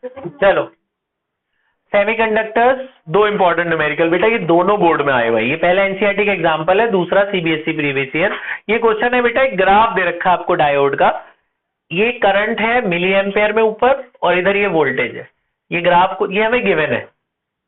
चलो, सेमीकंडक्टर्स, दो important numerical बेटा, ये दोनों बोर्ड में आए हुए हैं। ये पहला एनसीईआरटी का एग्जांपल है, दूसरा सीबीएसई प्रीवियस ईयर। ये क्वेश्चन है बेटा, एक ग्राफ दे रखा है आपको डायोड का। ये करंट है मिली एम्पेयर में ऊपर, और इधर ये वोल्टेज है। ये ग्राफ को, ये हमें गिवन है,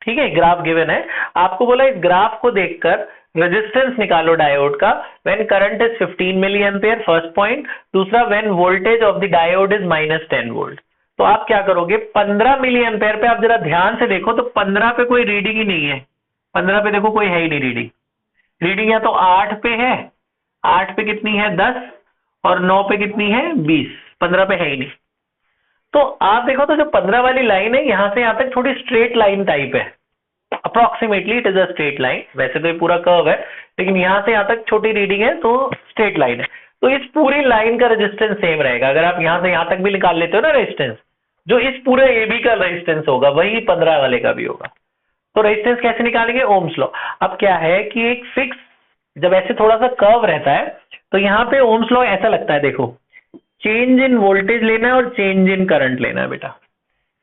ठीक है, ग्राफ गिवन है। आपको बोला इस ग्राफ को देखकर रेजिस्टेंस निकालो डायोड का when current is 15 milli ampere, first point. दूसरा, when voltage of the diode is -10 volt. तो आप क्या करोगे, 15 मिली एम्पेयर पे आप जरा ध्यान से देखो तो 15 पे कोई रीडिंग ही नहीं है। 15 पे देखो कोई है ही नहीं रीडिंग। रीडिंग या तो 8 पे है, 8 पे कितनी है 10, और 9 पे कितनी है 20, 15 पे है ही नहीं। तो आप देखो तो जो 15 वाली लाइन है, यहां से यहां तक थोड़ी स्ट्रेट लाइन टाइप है, approximately it is a straight line. वैसे तो ये पूरा कर्व है, लेकिन यहां से यहां तक छोटी रीडिंग है तो स्ट्रेट लाइन है। तो इस पूरी लाइन का रेजिस्टेंस सेम रहेगा। अगर आप यहां से यहां तक भी निकाल लेते हो ना रेजिस्टेंस, जो इस पूरे AB का रेजिस्टेंस होगा वही 15 वाले का भी होगा। तो रेजिस्टेंस कैसे निकालेंगे, ओम्स लॉ। अब क्या है कि एक फिक्स, जब ऐसे थोड़ा सा कर्व रहता है तो यहाँ पे ओम्स लॉ ऐसा लगता है, देखो, चेंज इन वोल्टेज लेना है और चेंज इन करंट लेना है बेटा।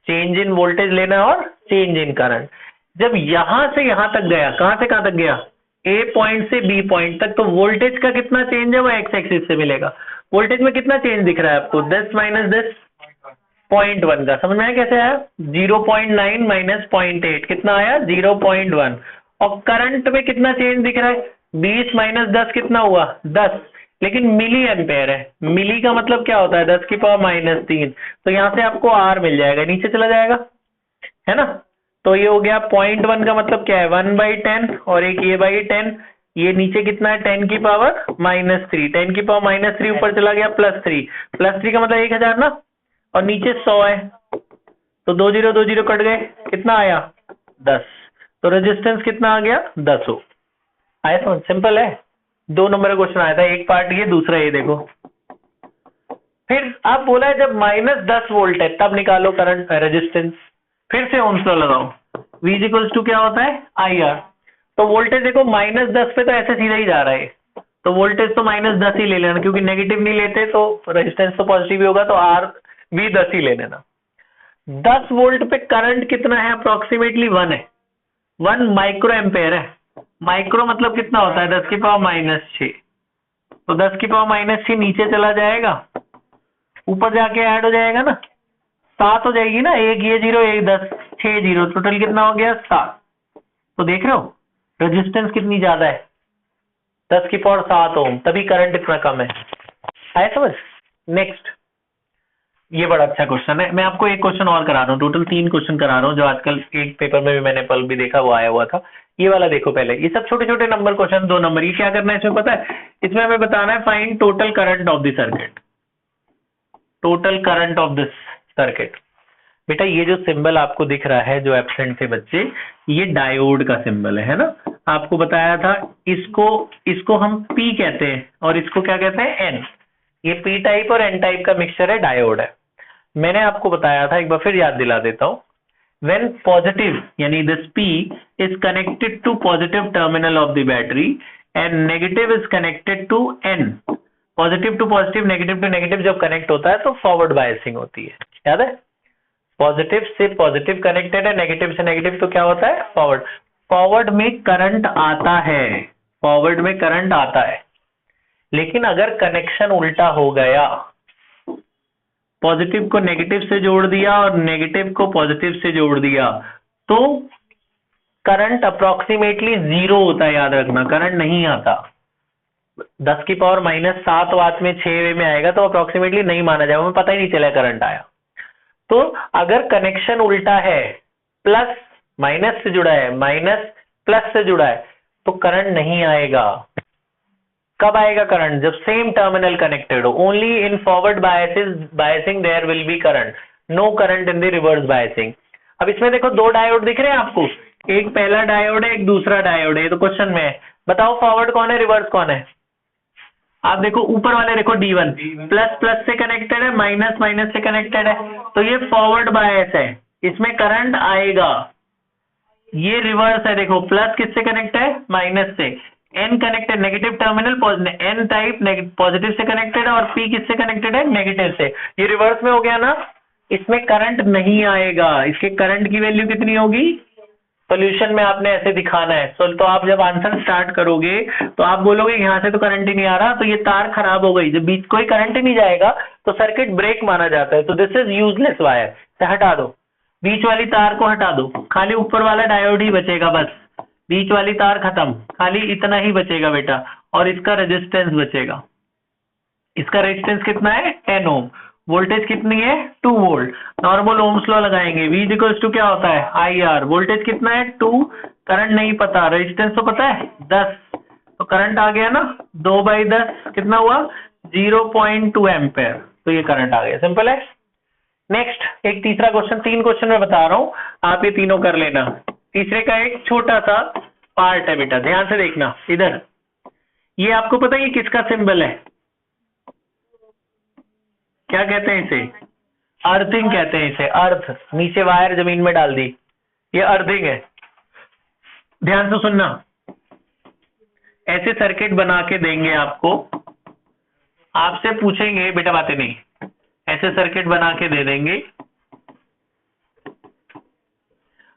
चेंज इन वोल्टेज लेना है और चेंज इन करंट। जब यहां से यहां तक गया, कहां से कहां तक गया, A पॉइंट से B पॉइंट तक, तो वोल्टेज का कितना चेंज है वो एक्स एक्सिस से मिलेगा। वोल्टेज में कितना चेंज दिख रहा है आपको, 10 माइनस 10, 0.1 का। समझ में आया कैसे आया, 0.9 माइनस 0.8 कितना आया, 0.1। और करंट में कितना चेंज दिख रहा है, 20 माइनस 10 कितना हुआ, 10, लेकिन मिली एम्पेयर है। मिली का मतलब क्या होता है, 10 की पावर -3। तो यहां से आपको R मिल जाएगा, नीचे चला जाएगा, है ना। तो ये हो गया 0.1 का मतलब क्या है, 1/10, और एक ये बाई 10, ये नीचे कितना है 10 की पावर -3, 10 की पावर -3 ऊपर चला गया +3, +3 का मतलब 1000 ना, और नीचे 100 है, तो 2 0 2 0 कट गए, कितना आया 10। तो रेजिस्टेंस कितना आ गया 10 Ω आया। समझ, सिंपल है। 2 नंबर का क्वेश्चन आया था, एक पार्ट ये, दूसरा ये देखो। फिर आप बोला है जब -10 वोल्ट है तब निकालो करंट रेजिस्टेंस। फिर से ओम्स लॉ लगाओ, V = क्या होता है IR। तो वोल्टेज देखो -10 पे तो ऐसे सीधा ही जा रहा है, तो वोल्टेज तो -10 ही ले लेना, क्योंकि नेगेटिव नहीं लेते तो रेजिस्टेंस तो पॉजिटिव ही होगा, तो V 10 ही ले लेना। 10 वोल्ट पे करंट कितना है, अप्रोक्सीमेटली 1 है, 1 माइक्रो एम्पेयर है। माइक्रो मतलब कितना होता है, 10 की पावर -6। तो 10 की पावर -6 नीचे चला जाएगा, ऊपर जाके ऐड हो जाएगा ना, 7 हो जाएगी ना, एक ये 0 एक 10, 6 0, टोटल कितना हो गया 7। तो देख रहे हो रेजिस्टेंस कितनी ज्यादा है, 10 की पावर 7 ओम, तभी करंट इतना कम है। आया समझ। नेक्स्ट, ये बड़ा अच्छा क्वेश्चन है। मैं आपको एक क्वेश्चन और करा रहा हूँ, टोटल 3 क्वेश्चन करा रहा हूँ, जो आजकल एक पेपर में भी मैंने पल भी देखा वो आया हुआ था। ये वाला देखो पहले, ये सब छोटे छोटे नंबर क्वेश्चन, 2 नंबर। ये क्या करना है इसमें पता है, इसमें हमें बताना है find total current of the circuit. Total current of this circuit. बेटा ये जो सिंबल आपको दिख रहा है, जो एब्सेंट थे बच्चे, ये डायोड का सिंबल है ना। आपको बताया था इसको हम P कहते हैं और इसको क्या कहते हैं N। ये P टाइप और N टाइप का मिक्सचर है, डायोड है। मैंने आपको बताया था, एक बार फिर याद दिला देता हूं। When positive यानी this P is connected to positive terminal of the battery and negative is connected to N, positive to positive, negative to negative जब कनेक्ट होता है तो फॉरवर्ड बायसिंग होती है, याद है। पॉजिटिव से पॉजिटिव कनेक्टेड है, नेगेटिव से नेगेटिव, तो क्या होता है फॉरवर्ड। फॉरवर्ड में करंट आता है, फॉरवर्ड में करंट आता है। लेकिन अगर कनेक्शन उल्टा हो गया, पॉजिटिव को नेगेटिव से जोड़ दिया और नेगेटिव को पॉजिटिव से जोड़ दिया, तो करंट अप्रोक्सीमेटली 0 होता है, याद रखना, करंट नहीं आता। 10 की पावर -7 वाट में 6 वे में आएगा तो अप्रोक्सीमेटली नहीं माना जाएगा, हमें पता ही नहीं चला करंट आया। तो अगर कनेक्शन उल्टा है, प्लस माइनस से जुड़ा है, माइनस प्लस से जुड़ा है, तो करंट नहीं आएगा। कब आएगा करंट, जब सेम टर्मिनल कनेक्टेड हो। Only in forward biasing there will be current, no current in the reverse biasing. अब इसमें देखो 2 डायोड दिख रहे हैं आपको, एक पहला डायोड है, एक दूसरा डायोड है, ये तो क्वेश्चन में है। बताओ फॉरवर्ड कौन है, रिवर्स कौन है। आप देखो ऊपर वाले देखो D1 प्लस प्लस से कनेक्टेड है, माइनस माइनस से कनेक्टेड है, तो ये फॉरवर्ड बायस है, इसमें करंट आएगा। ये रिवर्स है, देखो प्लस किससे कनेक्ट है, माइनस से। N connected, negative terminal, N type positive से कनेक्टेड है, और P किससे कनेक्टेड है, नेगेटिव से। ये रिवर्स में हो गया ना, इसमें करंट नहीं आएगा, इसके करंट की वैल्यू कितनी होगी? सोल्यूशन में आपने ऐसे दिखाना है। तो आप जब आंसर स्टार्ट करोगे तो आप बोलोगे यहाँ से तो करंट ही नहीं आ रहा, तो ये तार खराब हो गई। जब बीच कोई करंट ही नहीं जाएगा तो सर्किट ब्रेक माना जाता है। तो दिस इज यूजलेस वायर, से हटा दो, बीच वाली तार को हटा दो, खाली ऊपर वाला डायोड ही बचेगा बस। बीच वाली तार खत्म, खाली इतना ही बचेगा बेटा, और इसका रेजिस्टेंस बचेगा। इसका रेजिस्टेंस कितना है? 10 ओम। वोल्टेज कितनी है? 2 वोल्ट। नॉर्मल ओम्स लॉ लगाएंगे, V इक्वल्स टू क्या होता है? IR। वोल्टेज कितना है? 2। करंट नहीं पता, रेजिस्टेंस तो पता है 10, तो करंट आ गया ना 2/10, कितना हुआ? 0.2 एम्पेयर। तो ये करंट आ गया, सिंपल है। नेक्स्ट एक तीसरा क्वेश्चन, 3 क्वेश्चन मैं बता रहा हूं, आप ये तीनों कर लेना। तीसरे का एक छोटा सा पार्ट है बेटा, ध्यान से देखना इधर। ये आपको पता है ये किसका सिंबल है? क्या कहते हैं इसे? अर्थिंग कहते हैं इसे, अर्थ। नीचे वायर जमीन में डाल दी, ये अर्थिंग है। ध्यान से सुनना, ऐसे सर्किट बना के देंगे आपको, आपसे पूछेंगे बेटा, बातें नहीं, ऐसे सर्किट बना के दे देंगे,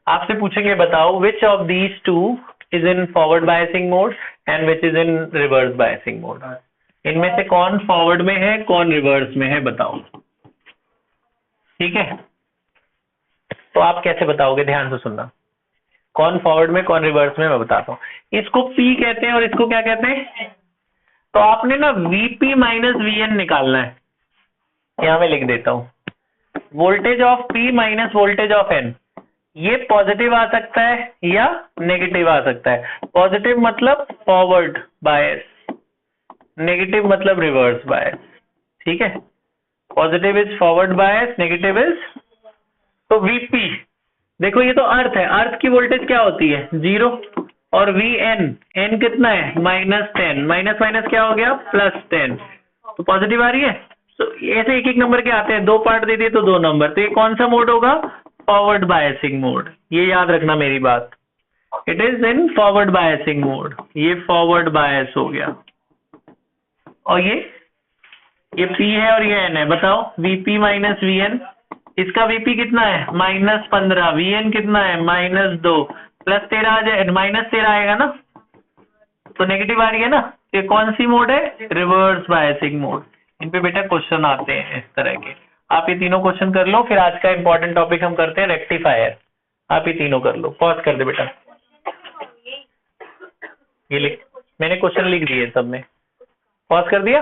आपसे पूछेंगे बताओ which of these two is in forward biasing mode and which is in reverse biasing mode. इनमें से कौन फॉरवर्ड में है, कौन रिवर्स में है, बताओ। ठीक है, तो आप कैसे बताओगे? ध्यान से सुनना, कौन फॉरवर्ड में कौन रिवर्स में, मैं बताता हूँ। इसको P कहते हैं और इसको क्या कहते हैं? तो आपने ना Vp माइनस Vn निकालना है। यहां मैं लिख देता हूं, voltage of P minus voltage of N। ये पॉजिटिव आ सकता है या नेगेटिव आ सकता है। पॉजिटिव मतलब फॉरवर्ड बायस, नेगेटिव मतलब रिवर्स बायस। ठीक है, positive is forward bias, negative is, तो Vp देखो ये तो अर्थ है, अर्थ की वोल्टेज क्या होती है? 0। और Vn, n कितना है? -10, माइनस माइनस क्या हो गया? +10, तो पॉजिटिव आ रही है। तो ऐसे एक एक नंबर के आते हैं, 2 पार्ट दे दिए तो 2 नंबर, तो ये कौन सा मोड होगा? Forward biasing mode. ये याद रखना मेरी बात, it is in forward biasing mode. ये फॉरवर्ड बायस हो गया, और ये P है और ये N है। बताओ Vp माइनस Vn, इसका Vp कितना है? -15, Vn कितना है? -2, +13 आ जाए, -13 आएगा ना, तो नेगेटिव आ रही है ना। ये कौन सी मोड है? Reverse biasing mode. इन पे बेटा क्वेश्चन आते हैं इस तरह के। आप ये तीनों क्वेश्चन कर लो, फिर आज का इंपॉर्टेंट टॉपिक हम करते हैं रेक्टिफायर। आप ये तीनों कर लो, पॉज कर दे बेटा। ये लिख, मैंने क्वेश्चन लिख दिए सब में, पॉज कर दिया।